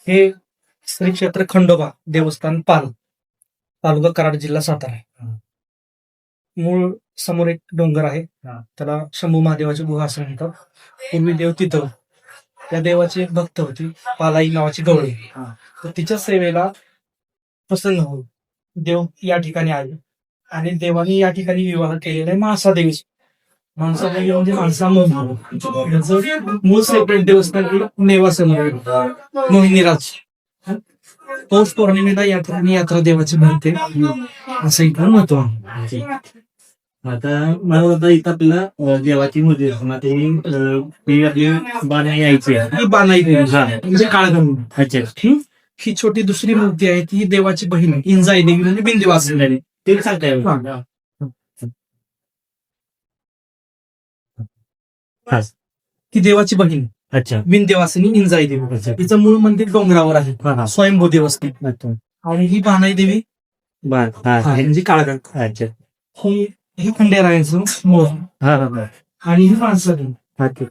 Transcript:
हे श्री क्षेत्र खंडोबा देवस्थान पाल, तालुका कराड, जिल्हा सातारा आहे. मूळ समोर एक डोंगर आहे, त्याला शंभू महादेवाची गुहा असं म्हणतात. पूर्वी देव तिथं, त्या देवाची एक भक्त होती पालाई नावाची गवळी. तर तिच्या सेवेला प्रसन्न होऊन देव या ठिकाणी आले आणि देवाने या ठिकाणी विवाह केलेला आहे माणसादेवी. माणसादेवी म्हणजे माणसा मूळ सेपरेट देवस्थान नेवासन मोहिनीराज. पौष पौर्णिमेला यात्रा देवाची भरते असं इथं महत्व आहे. आता मला वाटतं इथं आपल्याला देवाची मूर्ती आपली बाणाई यायची ही बानाई देवी हा. म्हणजे काळगंगा. अच्छा ही छोटी दुसरी मूर्ती आहे ती देवाची बहीण आहे, इंजाई देवी म्हणजे बिंदवासिनी. ते सांगताय ती देवाची बहीण अच्छा बिंदवासिनी इंजाई देवी. अच्छा. तिचं मूळ मंदिर डोंगरावर आहे, स्वयंभू देवस्थान. अच्छा आणि ही बानाई देवी म्हणजे काळगंगा. अच्छा ही खंडेरायांचं मूळ हा आणि ही माणसं. अच्छा